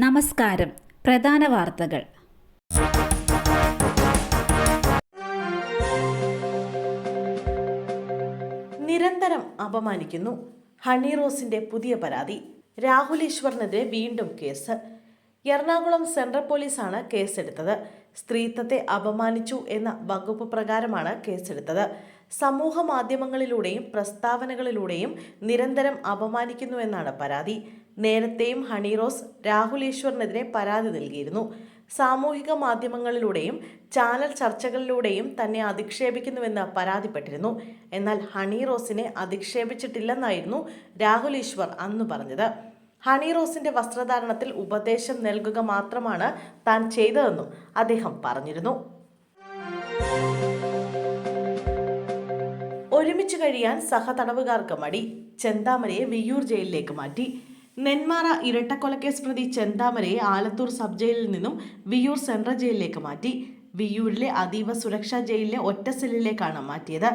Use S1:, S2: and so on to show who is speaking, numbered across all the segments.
S1: നമസ്കാരം. പ്രധാന വാർത്തകൾ.
S2: നിരന്തരം അപമാനിക്കുന്നു. ഹണി റോസിന്റെ പുതിയ പരാതി. രാഹുൽ ഈശ്വറിനെതിരെ വീണ്ടും കേസ്. എറണാകുളം സെൻട്രൽ പോലീസാണ് കേസെടുത്തത്. സ്ത്രീത്വത്തെ അപമാനിച്ചു എന്ന വകുപ്പ് പ്രകാരമാണ് കേസെടുത്തത്. സമൂഹ മാധ്യമങ്ങളിലൂടെയും പ്രസ്താവനകളിലൂടെയും നിരന്തരം അപമാനിക്കുന്നുവെന്നാണ് പരാതി. നേരത്തെയും ഹണി റോസ് രാഹുൽ ഈശ്വറിനെതിരെ പരാതി നൽകിയിരുന്നു. സാമൂഹിക മാധ്യമങ്ങളിലൂടെയും ചാനൽ ചർച്ചകളിലൂടെയും തന്നെ അധിക്ഷേപിക്കുന്നുവെന്ന് പരാതിപ്പെട്ടിരുന്നു. എന്നാൽ ഹണി റോസിനെ അധിക്ഷേപിച്ചിട്ടില്ലെന്നായിരുന്നു രാഹുൽ ഈശ്വർ അന്ന് പറഞ്ഞത്. ഹണി റോസിന്റെ വസ്ത്രധാരണത്തിൽ ഉപദേശം നൽകുക മാത്രമാണ് താൻ ചെയ്തതെന്നും അദ്ദേഹം പറഞ്ഞിരുന്നു. ഒരുമിച്ച് കഴിയാൻ സഹതടവുകാർക്ക് മടി. ചെന്താമരയെ വിയ്യൂർ ജയിലിലേക്ക് മാറ്റി. നെന്മാറ ഇരട്ടക്കൊലക്കേസ് പ്രതി ചെന്താമരയെ ആലത്തൂർ സബ് ജയിലിൽ നിന്നും വിയ്യൂർ സെൻട്രൽ ജയിലിലേക്ക് മാറ്റി. വിയ്യൂരിലെ അതീവ സുരക്ഷാ ജയിലിലെ ഒറ്റ സെല്ലിലേക്കാണ് മാറ്റിയത്.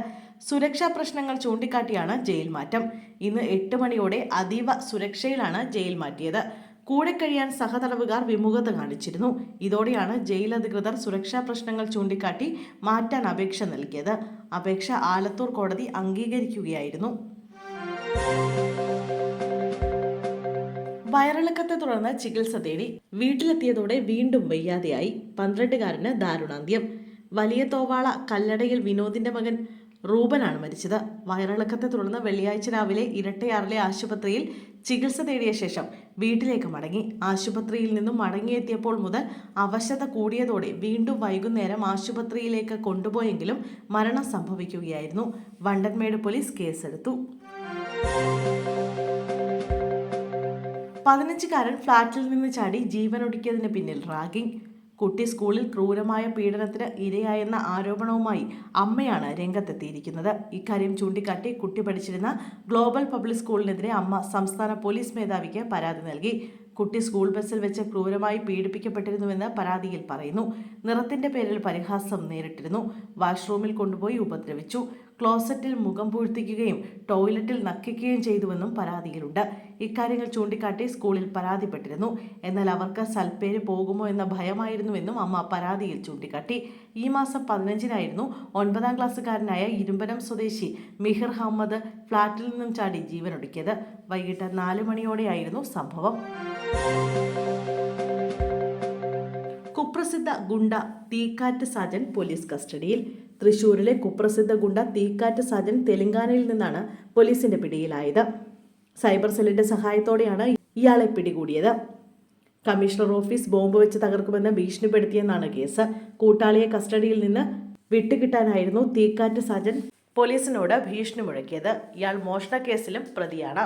S2: സുരക്ഷാ പ്രശ്നങ്ങൾ ചൂണ്ടിക്കാട്ടിയാണ് ജയിൽ മാറ്റം. ഇന്ന് 8 മണിയോടെ അതീവ സുരക്ഷയിലാണ് ജയിൽ മാറ്റിയത്. കൂടെ കഴിയാൻ സഹതടവുകാർ വിമുഖത കാണിച്ചിരുന്നു. ഇതോടെയാണ് ജയിൽ അധികൃതർ സുരക്ഷാ പ്രശ്നങ്ങൾ ചൂണ്ടിക്കാട്ടി മാറ്റാൻ അപേക്ഷ നൽകിയത്. അപേക്ഷ ആലത്തൂർ കോടതി അംഗീകരിക്കുകയായിരുന്നു. വയറിളക്കത്തെ തുടർന്ന് ചികിത്സ തേടി വീട്ടിലെത്തിയതോടെ വീണ്ടും വയ്യാതെയായി. 12-കാരന് ദാരുണാന്ത്യം. വലിയ തോവാള കല്ലടയിൽ വിനോദിന്റെ മകൻ റൂബനാണ് മരിച്ചത്. വയറിളക്കത്തെ തുടർന്ന് വെള്ളിയാഴ്ച രാവിലെ ഇരട്ടയാറിലെ ആശുപത്രിയിൽ ചികിത്സ തേടിയ ശേഷം വീട്ടിലേക്ക് മടങ്ങി. ആശുപത്രിയിൽ നിന്നും മടങ്ങിയെത്തിയപ്പോൾ മുതൽ അവശത കൂടിയതോടെ വീണ്ടും വൈകുന്നേരം ആശുപത്രിയിലേക്ക് കൊണ്ടുപോയെങ്കിലും മരണം സംഭവിക്കുകയായിരുന്നു. വണ്ടൻമേട് പോലീസ് കേസെടുത്തു. 15-കാരൻ ഫ്ളാറ്റിൽ നിന്ന് ചാടി ജീവനൊടുക്കിയതിന് പിന്നിൽ റാഗിംഗ്. കുട്ടി സ്കൂളിൽ ക്രൂരമായ പീഡനത്തിന് ഇരയായെന്ന ആരോപണവുമായി അമ്മയാണ് രംഗത്തെത്തിയിരിക്കുന്നത്. ഇക്കാര്യം ചൂണ്ടിക്കാട്ടി കുട്ടി പഠിച്ചിരുന്ന ഗ്ലോബൽ പബ്ലിക് സ്കൂളിനെതിരെ അമ്മ സംസ്ഥാന പോലീസ് മേധാവിക്ക് പരാതി നൽകി. കുട്ടി സ്കൂൾ ബസ്സിൽ വെച്ച് ക്രൂരമായി പീഡിപ്പിക്കപ്പെട്ടിരുന്നുവെന്ന് പരാതിയിൽ പറയുന്നു. നിറത്തിന്റെ പേരിൽ പരിഹാസം നേരിട്ടിരുന്നു. വാഷ്റൂമിൽ കൊണ്ടുപോയി ഉപദ്രവിച്ചു. ക്ലോസറ്റിൽ മുഖം പൂഴ്ത്തിക്കുകയും ടോയ്ലറ്റിൽ നക്കിക്കുകയും ചെയ്തുവെന്നും പരാതിയിലുണ്ട്. ഇക്കാര്യങ്ങൾ ചൂണ്ടിക്കാട്ടി സ്കൂളിൽ പരാതിപ്പെട്ടിരുന്നു. എന്നാൽ അവർക്ക് സൽപ്പേര് പോകുമോ എന്ന ഭയമായിരുന്നുവെന്നും അമ്മ പരാതിയിൽ ചൂണ്ടിക്കാട്ടി. ഈ മാസം 15-നായിരുന്നു 9-ാം ക്ലാസ്സുകാരനായ ഇരുമ്പനം സ്വദേശി മിഹിർ അഹമ്മദ് ഫ്ളാറ്റിൽ നിന്നും ചാടി ജീവനൊടുക്കിയത്. വൈകിട്ട് 4 മണിയോടെയായിരുന്നു സംഭവം. കുപ്രസിദ്ധ ഗുണ്ട തീക്കാറ്റ് സാജൻ പോലീസ് കസ്റ്റഡിയിൽ. തൃശൂരിലെ കുപ്രസിദ്ധ ഗുണ്ട തീക്കാറ്റ് സാജൻ തെലങ്കാനയിൽ നിന്നാണ് പോലീസിന്റെ പിടിയിലായത്. സൈബർ സെല്ലിന്റെ സഹായത്തോടെയാണ് ഇയാളെ പിടികൂടിയത്. കമ്മീഷണർ ഓഫീസ് ബോംബ് വെച്ച് തകർക്കുമെന്ന് ഭീഷണിപ്പെടുത്തിയെന്നാണ് കേസ്. കൂട്ടാളിയെ കസ്റ്റഡിയിൽ നിന്ന് വിട്ടുകിട്ടാനായിരുന്നു തീക്കാറ്റ് സാജൻ പോലീസിനോട് ഭീഷണി മുഴക്കിയത്. ഇയാൾ മോഷണ കേസിലും പ്രതിയാണ്.